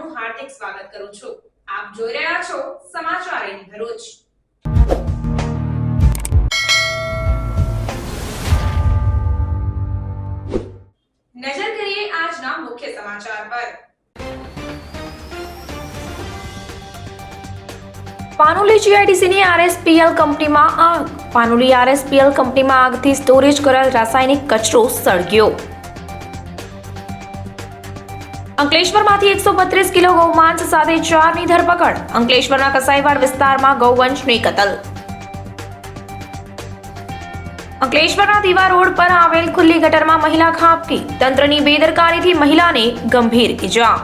આપનું હાર્દિક સ્વાગત કરું છું। આપ જોઈ રહ્યા છો સમાચાર ઇન ભરૂચ। નજર કરીએ આજના મુખ્ય સમાચાર પર। પાનોલી જીઆઈડીસીની આરએસપીએલ કંપનીમાં આગ। પાનોલી આરએસપીએલ કંપનીમાં આગથી સ્ટોરેજ કરેલ રાસાયણિક કચરો સળગ્યો। અંકલેશ્વરમાંથી 132 કિલો ગૌમાંસ સાથે 4ની ધરપકડ। અંકલેશ્વરના કસાઈવાડ વિસ્તારમાં ગૌવંશની કતલ। અંકલેશ્વરના દીવા રોડ પર આવેલ ખુલ્લી ગટરમાં મહિલા ખાબકી। તંત્રની બેદરકારીથી મહિલાને ગંભીર ઈજા।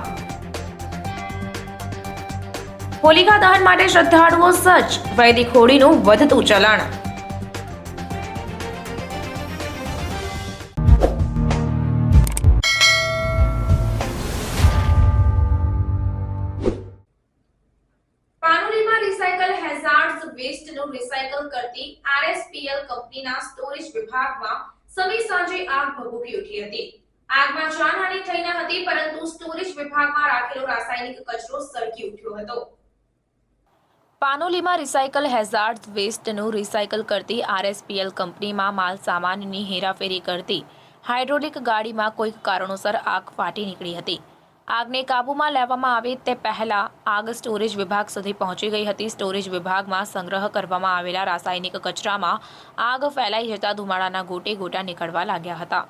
હોલિકા દહન માટે શ્રદ્ધાળુઓ સજ્જ। વૈદિક હોળીનું વધતું ચલણ। પાનોલીમાં રિસાયકલ હેઝાર્ડ્સ વેસ્ટનું રિસાયકલ કરતી આરએસપીએલ કંપનીના સ્ટોરેજ વિભાગમાં સમી સાંજે આગ ભભૂકી ઉઠી હતી। આગમાં જાનહાનિ થઈ ન હતી, પરંતુ સ્ટોરેજ વિભાગમાં રાખેલો રાસાયણિક કચરો સળગી ઉઠ્યો હતો। પાનોલીમાં રિસાયકલ હેઝાર્ડ્સ વેસ્ટનું રિસાયકલ કરતી આરએસપીએલ કંપનીમાં માલ સામાનની હેરાફેરી કરતી હાઇડ્રોલિક ગાડીમાં કોઈક કારણોસર આગ ફાટી નીકળી હતી। આગને કાબૂમાં લેવામાં આવે તે પહેલા આગ સ્ટોરેજ વિભાગ સુધી પહોંચી ગઈ હતી। સ્ટોરેજ વિભાગમાં સંગ્રહ કરવામાં આવેલા રાસાયણિક કચરામાં આગ ફેલાઈ જતા ધુમાડાના ગોટે ગોટા નીકળવા લાગ્યા હતા।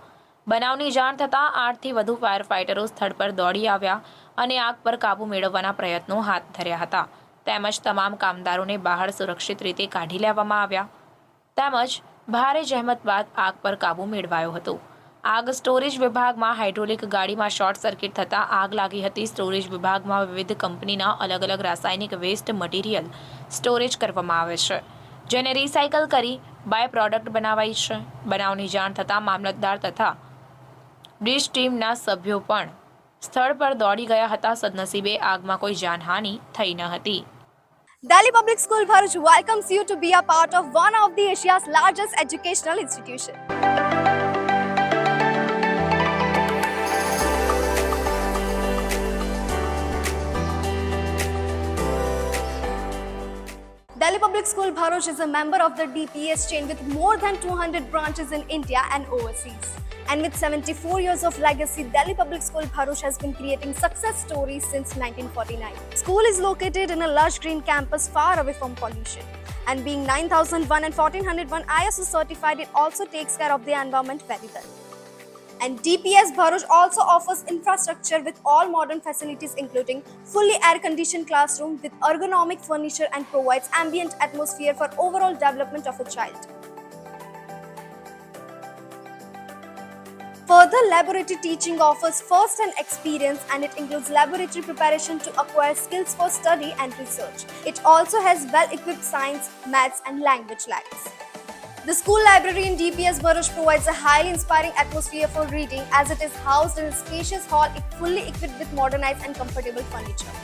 બનાવની જાણ થતાં 8થી વધુ ફાયર ફાઇટરો સ્થળ પર દોડી આવ્યા અને આગ પર કાબૂ મેળવવાના પ્રયત્નો હાથ ધર્યા હતા। તેમજ તમામ કામદારોને બહાર સુરક્ષિત રીતે કાઢી લેવામાં આવ્યા। તેમજ ભારે જહેમત બાદ આગ પર કાબૂ મેળવાયો હતો। આગ સ્ટોરેજ વિભાગમાં હાઇડ્રોલિક ગાડીમાં શોર્ટ સર્કિટ થતાં આગ લાગી હતી। સ્ટોરેજ વિભાગમાં વિવિધ કંપનીના અલગ અલગ રાસાયણિક વેસ્ટ મટીરિયલ સ્ટોરેજ કરવામાં આવે છે, જેને રિસાયકલ કરી બાય પ્રોડક્ટ બનાવાય છે। બનાવની જાણ થતાં મામલતદાર તથા ડીશ ટીમના સભ્યો પણ સ્થળ પર દોડી ગયા હતા। સદનસીબે આગમાં કોઈ જાનહાનિ થઈ ન હતી। Delhi Public School Bharuch welcomes you to be a part of one of the Asia's largest educational institution. Delhi Public School Bharuch is a member of the DPS chain with more than 200 branches in India and overseas. And with 74 years of legacy, Delhi Public School Bharuch has been creating success stories since 1949. School is located in a lush green campus far away from pollution. And being 9001 and 1401 ISO certified, it also takes care of the environment very well. And DPS Bharuch also offers infrastructure with all modern facilities, including fully air-conditioned classroom with ergonomic furniture, and provides ambient atmosphere for overall development of a child. Further, laboratory teaching offers first-hand experience, and it includes laboratory preparation to acquire skills for study and research. It also has well-equipped science, maths, and language labs. The school library in DPS Bharuch provides a highly inspiring atmosphere for reading, as it is housed in a spacious hall fully equipped with modernized and comfortable furniture.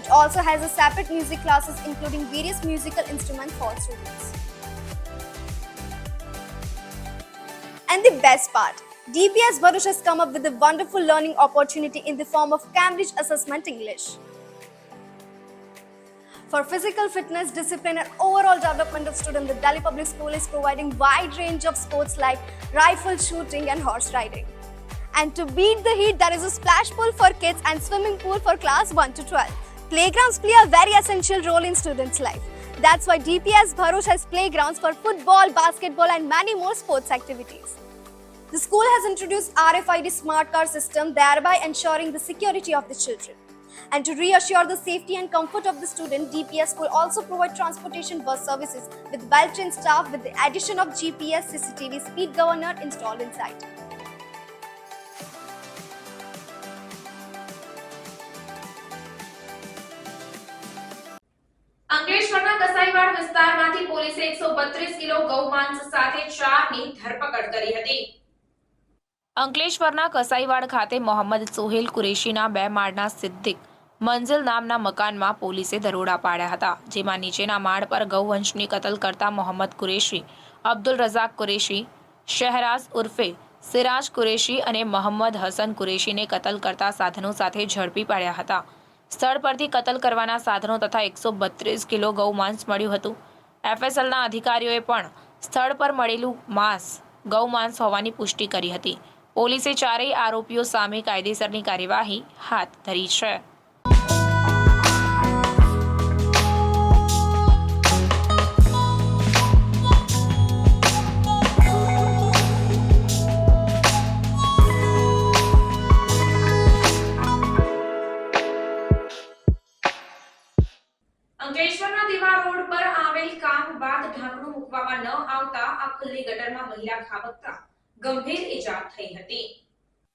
It also has a separate music classes, including various musical instruments for students. And the best part, DPS Bharuch has come up with a wonderful learning opportunity in the form of Cambridge Assessment English. For physical fitness, discipline, and overall development of students, the Delhi Public School is providing wide range of sports like rifle shooting and horse riding. And to beat the heat, there is a splash pool for kids and swimming pool for class 1 to 12. Playgrounds play a very essential role in students' life. That's why DPS Bharuch has playgrounds for football, basketball, and many more sports activities. The school has introduced RFID smart car system, thereby ensuring the security of the children. And to reassure the safety and comfort of the student, DPS school also provide transportation bus services with well-trained staff, with the addition of GPS CCTV speed governor installed inside. અંકલેશ્વરના કસાઈવાડ વિસ્તારમાંથી પોલીસે 132 kilo ગૌમાંસ સાથે 4ની ધરપકડ કરી હતી। અંકલેશ્વરના કસાઈવાડ ખાતે મોહમ્મદ સોહેલ કુરેશીના 2 માળના સિદ્દીક મંઝિલ નામના મકાનમાં પોલીસે દરોડા પાડ્યા હતા, જેમાં નીચેના માળ પર ગૌવંશની કતલ કરતા મોહમ્મદ કુરેશી, અબ્દુલ રઝાક કુરેશી, શહેરાઝ ઉર્ફે સિરાજ કુરેશી અને મોહમ્મદ હસન કુરેશીને કતલ કરતા સાધનો સાથે ઝડપી પાડ્યા હતા। સ્થળ પરથી કતલ કરવાના સાધનો તથા 132 કિલો ગૌમાંસ મળ્યું હતું. એફએસએલના અધિકારીઓએ પણ સ્થળ પર મળેલું માંસ ગૌમાંસ હોવાની પુષ્ટિ કરી હતી. પોલીસે ચારેય આરોપીઓ સામે કાયદેસરની કાર્યવાહી હાથ ધરી છે. અંકલેશ્વરના દીવા રોડ પર આવેલ કામ બાદ ઢાંકણું મૂકવામાં ન આવતા આ ખુલ્લી ગટરમાં મહિલા ખાબકતા ગંભીર ઈજા થઈ હતી.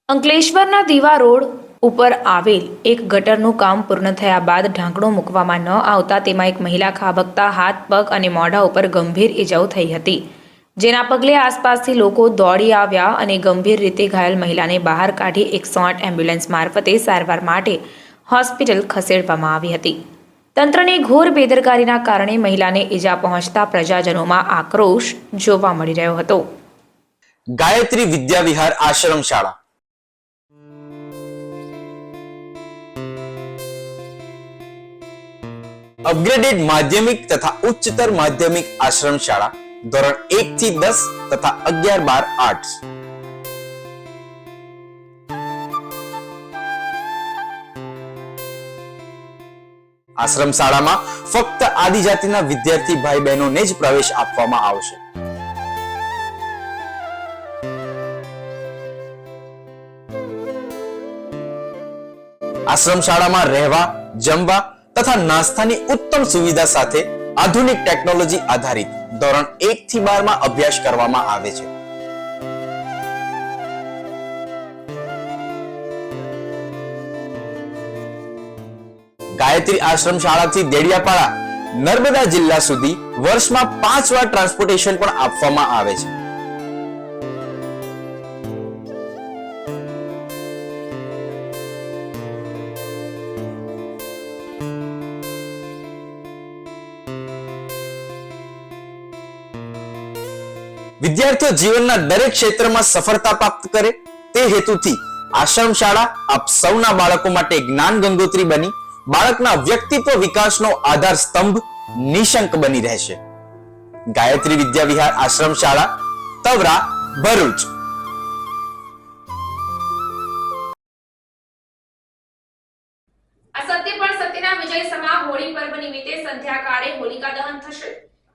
અંકલેશ્વરના દીવા રોડ ઉપર આવેલ એક ગટરનું કામ પૂર્ણ થયા બાદ ઢાંકણું મૂકવામાં ન આવતા તેમાં એક મહિલા ખાબકતા હાથ, પગ અને મોઢા ઉપર ગંભીર ઈજાઓ થઈ હતી. જેના પગલે આસપાસથી લોકો દોડી આવ્યા અને ગંભીર રીતે ઘાયલ મહિલાને બહાર કાઢી 108 એમ્બ્યુલન્સ મારફતે સારવાર માટે હોસ્પિટલ ખસેડવામાં આવી હતી. તંત્રની ઘોર બેદરકારીના કારણે મહિલાને ઈજા પહોંચતા પ્રજાજનોમાં આક્રોશ જોવા મળી રહ્યો હતો. ગાયત્રી વિદ્યા વિહાર આશ્રમ શાળા અપગ્રેડેડ માધ્યમિક તથા ઉચ્ચતર માધ્યમિક આશ્રમ શાળા ધોરણ 1 થી 10 તથા 11-12 આર્ટ્સ. આશ્રમ શાળામાં ફક્ત આદિજાતિના વિદ્યાર્થી ભાઈ બહેનોને જ પ્રવેશ આપવામાં આવશે. આશ્રમ શાળામાં રહેવા, જમવા તથા નાસ્તાની ઉત્તમ સુવિધા સાથે આધુનિક ટેકનોલોજી આધારિત ધોરણ 1 થી 12 માં અભ્યાસ કરવામાં આવે છે. ગાયત્રી આશ્રમ શાળાથી દેડિયાપાડા, નર્મદા જિલ્લા સુધી વર્ષમાં 5 વાર ટ્રાન્સપોર્ટેશન પણ આપવામાં આવે છે. વિદ્યાર્થીઓ જીવનના દરેક ક્ષેત્રમાં સફળતા પ્રાપ્ત કરે તે હેતુથી આશ્રમ શાળા આપ સૌના બાળકો માટે જ્ઞાન ગંગોત્રી બની બાળકના વ્યક્તિત્વ વિકાસનો આધાર સ્તંભ નિશંક બની રહેશે. ગાયત્રી વિદ્યા વિહાર આશ્રમ શાળા, તવરા, ભરૂચ. આ સત્ય પર સત્યના વિજય સમા હોળી પર્વ નિમિત્તે સંધ્યાકાળે હોલિકા દહન થશે,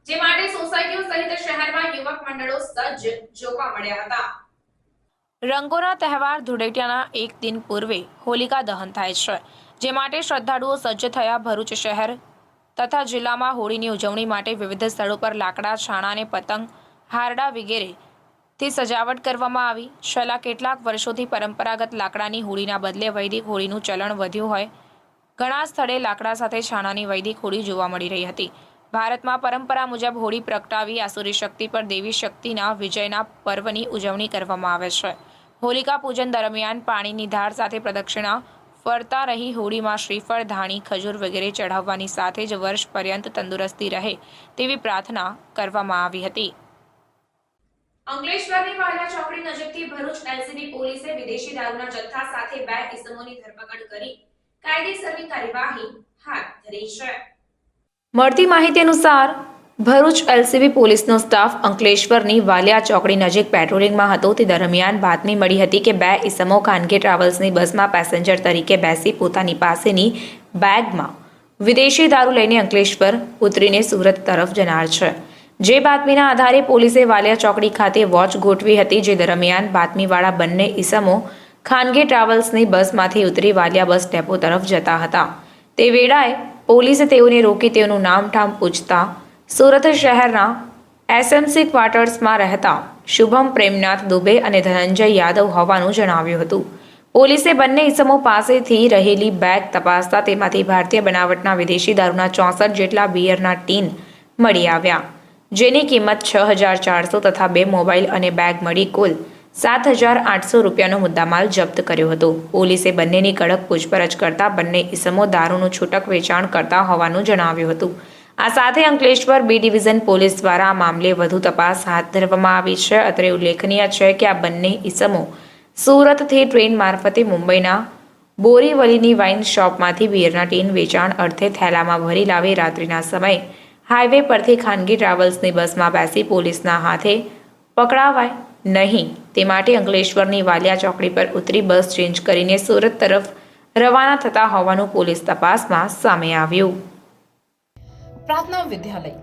જે માટે સોસાયટીઓ સહિત શહેરમાં યુવક મંડળો સજ્જ જોવા મળ્યા હતા. રંગોના તહેવાર ધૂળેટીના એક દિન પૂર્વે હોલિકા દહન થાય છે, જે માટે શ્રદ્ધાળુઓ સજ્જ થયા. ભરૂચ શહેર તથા જિલ્લામાં હોળીની ઉજવણી માટે વિવિધ સ્થળો પર લાકડા, છાણા અને પતંગ, હારડા વગેરેથી સજાવટ કરવામાં આવી. છેલ્લા કેટલાક વર્ષોથી પરંપરાગત લાકડાની હોળીના બદલે વૈદિક હોળીનું ચલણ વધ્યું હોય ઘણા સ્થળે લાકડા સાથે છાણાની વૈદિક હોળી જોવા મળી રહી હતી. ભારતમાં પરંપરા મુજબ હોળી પ્રગટાવી આસુરી શક્તિ પર દેવી શક્તિના વિજયના પર્વની ઉજવણી કરવામાં આવે છે. હોલિકા પૂજન દરમિયાન પાણીની ધાર સાથે પ્રદક્ષિણા ફરતા રહી હોળીમાં શ્રીફળ, ધાણી, ખજૂર વગેરે ચઢાવવાની સાથે જ વર્ષ પર્યંત તંદુરસ્તી રહે તેવી પ્રાર્થના કરવામાં આવી હતી. અંકલેશ્વરની વાલિયા ચોકડી નજીકથી ભરૂચ એલસીબી પોલીસે વિદેશી દારૂના જથ્થા સાથે 2 ઇસમોની ધરપકડ કરી કાયદેસરની કાર્યવાહી હાથ ધરી છે. મળતી માહિતી અનુસાર ભરૂચ એલસીબી પોલીસનો સ્ટાફ અંકલેશ્વરની વાલિયા ચોકડી નજીક પેટ્રોલિંગમાં હતો. તે દરમિયાન બાતમી મળી હતી કે 2 ઇસમો ખાનગી ટ્રાવેલ્સની બસમાં પેસેન્જર તરીકે બેસી પોતાની પાસેની બેગમાં વિદેશી દારૂ લઈને અંકલેશ્વર ઉતરીને સુરત તરફ જનાર છે. જે બાતમીના આધારે પોલીસે વાલિયા ચોકડી ખાતે વોચ ગોઠવી હતી. જે દરમિયાન બાતમીવાળા બંને ઇસમો ખાનગી ટ્રાવેલ્સની બસમાંથી ઉતરી વાલિયા બસ ડેપો તરફ જતા હતા. તે વેળાએ પોલીસે તેઓને રોકી તેઓનું નામઠામ પૂછતા સુરત શહેરના એસએમસી ક્વાર્ટર્સમાં રહેતા શુભમ પ્રેમનાથ દુબે અને ધનંજય યાદવ હોવાનું જણાવ્યું હતું. પોલીસે બંને ઇસમો પાસેથી રહેલી બેગ તપાસતા તેમાંથી ભારતીય બનાવટના વિદેશી દારૂના 64 જેટલા બિયરના ટીન મળી આવ્યા, જેની કિંમત 6400 તથા 2 મોબાઈલ અને બેગ મળી કુલ 7800 રૂપિયાનો મુદ્દામાલ જપ્ત કર્યો હતો. પોલીસે બંનેની કડક પૂછપરછ કરતા બંને ઇસમો દારૂનું છૂટક વેચાણ કરતા હોવાનું જણાવ્યું હતું. આ સાથે અંકલેશ્વર બી ડિવિઝન પોલીસ દ્વારા આ મામલે વધુ તપાસ હાથ ધરવામાં આવી છે. અત્રે ઉલ્લેખનીય છે કે આ બંને ઇસમો સુરતથી ટ્રેન મારફતે મુંબઈના બોરીવલીની વાઇન શોપમાંથી બિયરના ટીન વેચાણ અર્થે થેલામાં ભરી લાવી રાત્રિના સમયે હાઈવે પરથી ખાનગી ટ્રાવેલ્સની બસમાં બેસી પોલીસના હાથે પકડાવાય નહીં તે માટે અંકલેશ્વરની વાલિયા ચોકડી પર ઉતરી બસ ચેન્જ કરીને સુરત તરફ રવાના થતા હોવાનું પોલીસ તપાસમાં સામે આવ્યું. પ્રાર્થના વિદ્યાલય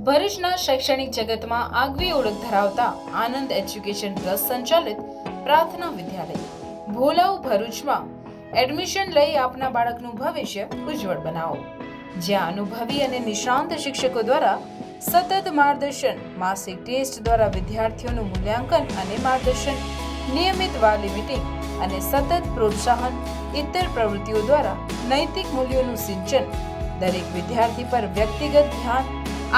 ભરૂચના શૈક્ષણિક જગતમાં આગવી ઓળખ ધરાવતા આનંદ એજ્યુકેશન ટ્રસ્ટ સંચાલિત પ્રાર્થના વિદ્યાલય ભોલાવ ભરૂચમાં એડમિશન લઈ આપના બાળકનું ભવિષ્ય ઉજ્જવળ બનાવો. જ્યાં અનુભવી અને નિષ્ણાંત શિક્ષકો દ્વારા સતત માર્ગદર્શન, માસિક ટેસ્ટ દ્વારા વિદ્યાર્થીઓનું મૂલ્યાંકન અને માર્ગદર્શન, નિયમિત વાલી મીટિંગ અને સતત પ્રોત્સાહન, ઇતર પ્રવૃત્તિઓ દ્વારા નૈતિક મૂલ્યોનું સિંચન, દરેક વિદ્યાર્થી પર વ્યક્તિગત ધ્યાન,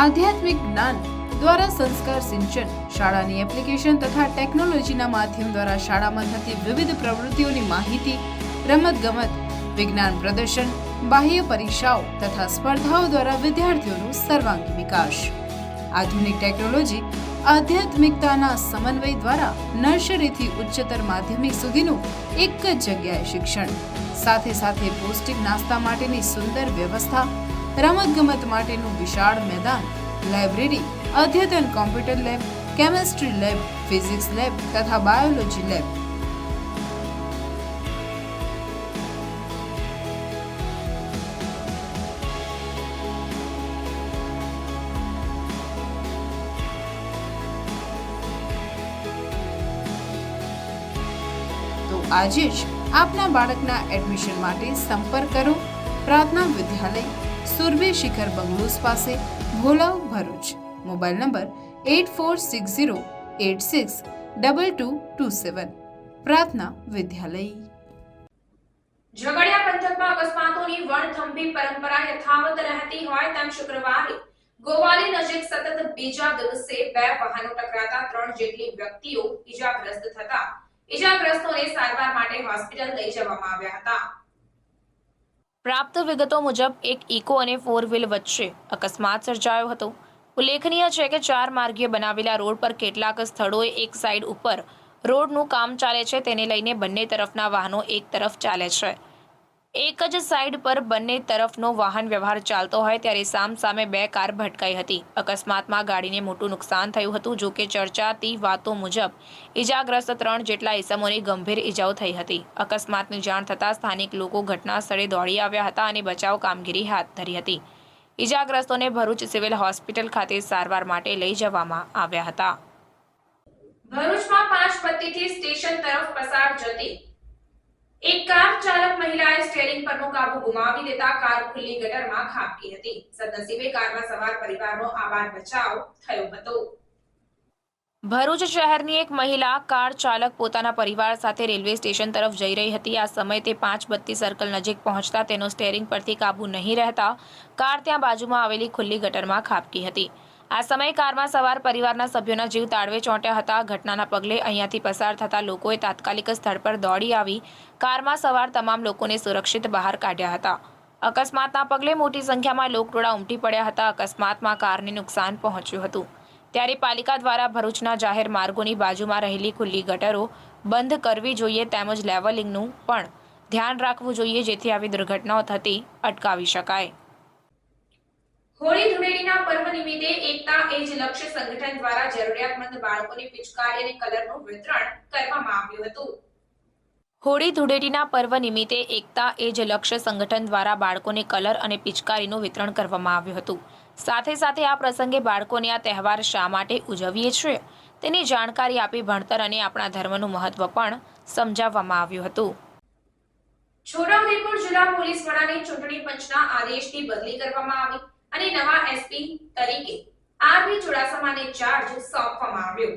આધ્યાત્મિક જ્ઞાન દ્વારા સંસ્કાર સિંચન, શાળાની એપ્લિકેશન તથા ટેકનોલોજીના માધ્યમ દ્વારા શાળામાં થતી વિવિધ પ્રવૃત્તિઓની માહિતી, રમતગમત, વિજ્ઞાન પ્રદર્શન, બાહ્ય પરીક્ષાઓ તથા સ્પર્ધાઓ દ્વારા વિદ્યાર્થીઓનું સર્વાંગી વિકાસ. આધુનિક ટેકનોલોજી, આધ્યાત્મિકતાના સમન્વય દ્વારા નર્સરીથી ઉચ્ચતર માધ્યમિક સુધીનું એક જ જગ્યાએ શિક્ષણ, સાથે સાથે પૌષ્ટિક નાસ્તા માટેની સુંદર વ્યવસ્થા, રમતગમત માટેનું વિશાળ મેદાન, લાઇબ્રેરી, અદ્યતન computer lab, chemistry lab, physics lab તથા બાયોલોજી લેબ. તો આજે જ આપના બાળકના એડમિશન માટે સંપર્ક કરો પ્રાર્થના વિદ્યાલય, સુરભી શિખર બંગલોઝ પાસે, ભોલાવ, ભરૂચ. Mobile number 8460862227. પ્રાર્થના વિદ્યાલય. ઝઘડિયા પંથકમાં અકસ્માતોની વણથંભી પરંપરા યથાવત રહેતી હોય તેમ શુક્રવારે ગોવાલી નજીક સતત બીજા દિવસે 2 વાહનો ટકરાતા 3 જેટલી વ્યક્તિઓ ઈજાગ્રસ્ત થતા ઈજાગ્રસ્તોને સારવાર માટે હોસ્પિટલ લઈ જવામાં આવ્યા હતા. પ્રાપ્ત વિગતો મુજબ એક ઇકો અને 4 વ્હીલ વચ્ચે અકસ્માત સર્જાયો હતો. ઉલ્લેખનીય છે કે 4 માર્ગીય બનાવેલા રોડ પર કેટલાક સ્થળોએ એક સાઈડ ઉપર રોડનું કામ ચાલે છે, તેને લઈને બંને તરફના વાહનો એક તરફ ચાલે છે. એક જ સાઈડ પર બંને તરફનો વાહન વ્યવહાર ચાલતો હોય ત્યારે સામસામે 2 કાર ભટકાઈ હતી. અકસ્માતમાં ગાડીને મોટું નુકસાન થયું હતું. જો કે ચર્ચાતી વાતો મુજબ ઈજાગ્રસ્ત 3 જેટલા ઈસમોને ગંભીર ઈજાઓ થઈ હતી. અકસ્માતની જાણ થતાં સ્થાનિક લોકો ઘટના સ્થળે દોડી આવ્યા હતા અને બચાવ કામગીરી હાથ ધરી હતી. ઈજાગ્રસ્તોને ભરૂચ સિવિલ હોસ્પિટલ ખાતે સારવાર માટે લઈ જવામાં આવ્યા હતા. ભરૂચમાં 5 પત્તીથી સ્ટેશન તરફ પસાર જતી એક કાર ચાલક મહિલાએ સ્ટીયરિંગ પરનો કાબુ ગુમાવી દેતા કાર ખુલ્લી ગટરમાં ખાબકી હતી. સદનસીબે કારમાં સવાર પરિવારનો આબાદ બચાવ થયો હતો. ભરૂચ શહેરની એક મહિલા કાર ચાલક પોતાના પરિવાર સાથે રેલવે સ્ટેશન તરફ જઈ રહી હતી. આ સમયે તે 5 બત્તી સર્કલ નજીક પહોંચતા તેનો સ્ટીયરિંગ પરથી કાબુ નહીં રહેતા કાર ત્યાં બાજુમાં આવેલી ખુલ્લી ગટરમાં ખાબકી હતી. આ સમયે કારમાં સવાર પરિવારના સભ્યોના જીવ તાળવે ચોંટ્યા હતા. ઘટનાના પગલે અહીંયાથી પસાર થતા લોકોએ તાત્કાલિક સ્થળ પર દોડી આવી કારમાં સવાર તમામ લોકોને સુરક્ષિત બહાર કાઢ્યા હતા. અકસ્માતના પગલે મોટી સંખ્યામાં લોકટોળા ઉમટી પડ્યા હતા. અકસ્માતમાં કારને નુકસાન પહોંચ્યું હતું. ત્યારે પાલિકા દ્વારા ભરૂચના જાહેર માર્ગોની બાજુમાં રહેલી ખુલ્લી ગટરો બંધ કરવી જોઈએ તેમજ લેવલિંગનું પણ ધ્યાન રાખવું જોઈએ જેથી આવી દુર્ઘટનાઓ થતી અટકાવી શકાય. હોળી ધૂળેટીના પર્વ નિમિત્તે એકતા એજ લક્ષ્ય સંગઠન દ્વારા જરૂરિયાતમંદ બાળકોને પિચકારી અને કલરનું વિતરણ કરવામાં આવ્યું હતું. હોળી ધૂળેટીના પર્વ નિમિત્તે એકતા એજ લક્ષ્ય સંગઠન દ્વારા બાળકોને કલર અને પિચકારીનું વિતરણ કરવામાં આવ્યું હતું. સાથે સાથે આ પ્રસંગે બાળકોને આ તહેવાર શા માટે ઉજવીએ છીએ તેની જાણકારી આપી ભણતર અને આપણા ધર્મનું મહત્વ પણ સમજાવવામાં આવ્યું હતું. છોટાઉદેપુર જિલ્લા પોલીસ વડાની ચૂંટણી પંચના આદેશથી બદલી કરવામાં આવી અને નવા એસપી તરીકે આરબી ચુડાસમાને ચાર્જ સોંપવામાં આવ્યો.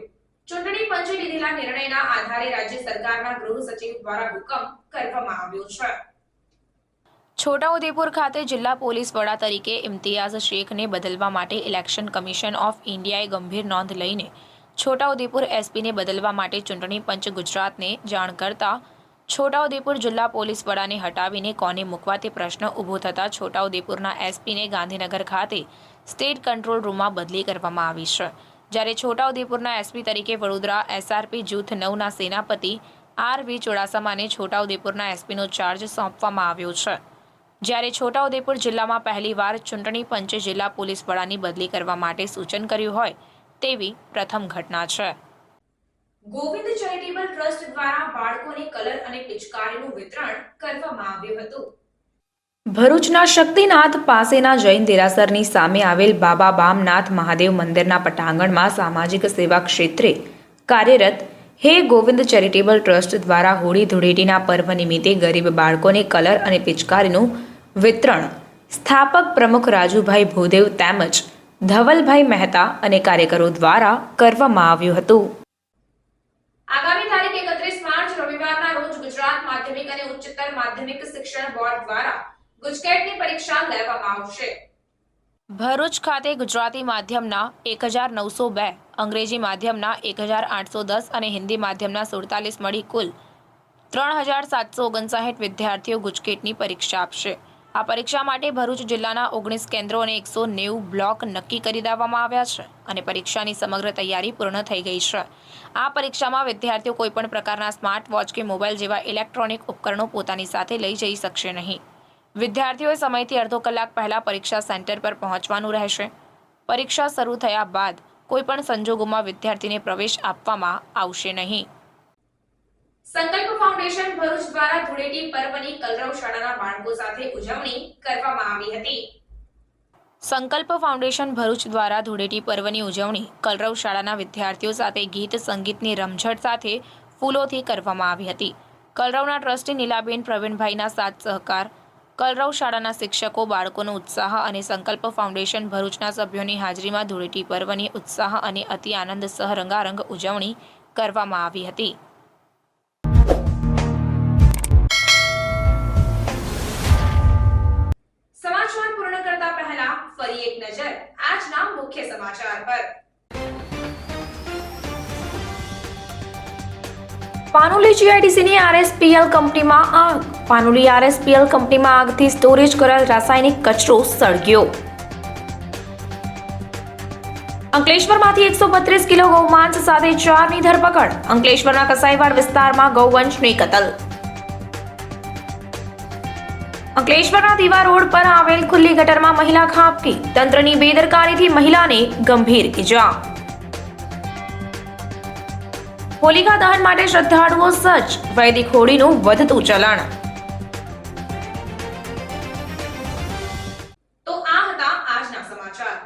ચૂંટણી પંચે લીધેલા નિર્ણયના આધારે રાજ્ય સરકારના ગૃહ સચિવ દ્વારા હુકમ કરવામાં આવ્યો છે. છોટાઉદેપુર ખાતે જિલ્લા પોલીસ વડા તરીકે ઇમ્તિયાઝ શેખને બદલવા માટે ઇલેક્શન કમિશન ઓફ ઇન્ડિયાએ ગંભીર નોંધ લઈને છોટાઉદેપુર એસપીને બદલવા માટે ચૂંટણી પંચ ગુજરાતને જાણ કરતા છોટાઉદેપુર જિલ્લા પોલીસ વડાને હટાવીને કોને મૂકવા તે પ્રશ્ન ઊભો થતા છોટાઉદેપુરના એસપીને ગાંધીનગર ખાતે સ્ટેટ કંટ્રોલ રૂમમાં બદલી કરવામાં આવી છે. જ્યારે છોટાઉદેપુરના એસપી તરીકે વડોદરા એસઆરપી જૂથ 9ના સેનાપતિ આર.વી. ચુડાસમાને છોટાઉદેપુરના એસપીનો ચાર્જ સોંપવામાં આવ્યો છે, જ્યારે છોટાઉદેપુર જિલ્લામાં પહેલીવાર ચૂંટણી પંચે જિલ્લા પોલીસ વડાની બદલી કરવા માટે સૂચન કર્યું હોય તેવી પ્રથમ ઘટના છે. ગોવિંદ ચેરિટેબલ ટ્રસ્ટ દ્વારા બાળકોને કલર અને પિચકારીનું વિતરણ કરવામાં આવ્યું હતું. ભરૂચના શક્તિનાથ પાસેના જૈન દેરાસરની સામે આવેલ બાબા બામનાથ મહાદેવ મંદિરના પટાંગણમાં સામાજિક સેવા ક્ષેત્રે કાર્યરત હે ગોવિંદ ચેરિટેબલ ટ્રસ્ટ દ્વારા હોળી ધૂળેટીના પર્વ નિમિત્તે ગરીબ બાળકોને કલર અને પિચકારીનું વિતરણ સ્થાપક પ્રમુખ રાજુભાઈ ભૂદેવ તેમજ ધવલભાઈ મહેતા અને કાર્યકરો દ્વારા કરવામાં આવ્યું હતું. આગામી તારીખ 31 માર્ચ રવિવારના રોજ ગુજરાત માધ્યમિક અને ઉચ્ચતર માધ્યમિક શિક્ષણ બોર્ડ દ્વારા ગુજકેટની પરીક્ષા લેવામાં આવશે. ભરૂચ ખાતે ગુજરાતી માધ્યમના 1902, અંગ્રેજી માધ્યમના 1810 અને હિન્દી માધ્યમના 47 મળી કુલ 3759 વિદ્યાર્થીઓ ગુજકેટની પરીક્ષા આપશે. આ પરીક્ષા માટે ભરૂચ જિલ્લાના 19 કેન્દ્રો અને 190 બ્લોક નક્કી કરી દેવામાં આવ્યા છે અને પરીક્ષાની સમગ્ર તૈયારી પૂર્ણ થઈ ગઈ છે. આ પરીક્ષામાં વિદ્યાર્થીઓ કોઈપણ પ્રકારના સ્માર્ટ વોચ કે મોબાઈલ જેવા ઇલેક્ટ્રોનિક ઉપકરણો પોતાની સાથે લઈ જઈ શકશે નહીં. વિદ્યાર્થીઓએ સમયથી અડધો કલાક પહેલા પરીક્ષા સેન્ટર પર પહોંચવાનું રહેશે. પરીક્ષા શરૂ થયા બાદ કોઈપણ સંજોગોમાં વિદ્યાર્થીને પ્રવેશ આપવામાં આવશે નહીં. સંકલ્પ ફાઉન્ડેશન ભરૂચ દ્વારા ધૂળેટી પર્વની કલરવ શાળાના બાળકો સાથે ઉજવણી કરવામાં આવી હતી. સંકલ્પ ફાઉન્ડેશન ભરૂચ દ્વારા ધૂળેટી પર્વની ઉજવણી કલરવ શાળાના વિદ્યાર્થીઓ સાથે ગીત સંગીતની રમઝટ સાથે ફૂલોથી કરવામાં આવી હતી. કલરવના ટ્રસ્ટી નીલાબેન પ્રવીણભાઈના સાથ સહકાર, કલરવ શાળાના શિક્ષકો, બાળકોનો ઉત્સાહ અને સંકલ્પ ફાઉન્ડેશન ભરૂચના સભ્યોની હાજરીમાં ધૂળેટી પર્વની ઉત્સાહ અને અતિ આનંદ સહ રંગારંગ ઉજવણી કરવામાં આવી હતી. સમાચાર પૂર્ણ કરતા પહેલા ફરી એક નજર આજના મુખ્ય સમાચાર પર. પાનોલી જીઆઈડીસીની આરએસપીએલ કંપનીમાં આગ. પાનોલી આરએસપીએલ કંપનીમાં આગથી સ્ટોરેજ કરેલ રાસાયણિક કચરો સળગ્યો. અંકલેશ્વરમાંથી 132 કિલો ગૌમાંસ સાથે 4ની ધરપકડ. અંકલેશ્વરના કસાઈવાડ વિસ્તારમાં ગૌવંશની કતલ. અંકલેશ્વરના દીવા રોડ પર આવેલ ખુલ્લી ગટરમાં મહિલા ખાબકી. તંત્રની બેદરકારીથી મહિલાને ગંભીર ઈજા. હોલિકા દહન માટે શ્રદ્ધાળુઓ સજ્જ. વૈદિક હોળીનું વધતું ચલણ. તો આ હતા આજના સમાચાર.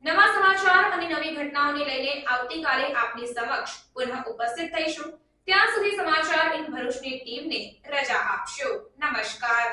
નવા સમાચાર અને નવી ઘટનાઓને લઈને આવતીકાલે આપની સમક્ષ પુનઃ ઉપસ્થિત થઈશું. ત્યાં સુધી સમાચાર ઇન ભરૂચની ટીમને રજા આપશો. નમસ્કાર.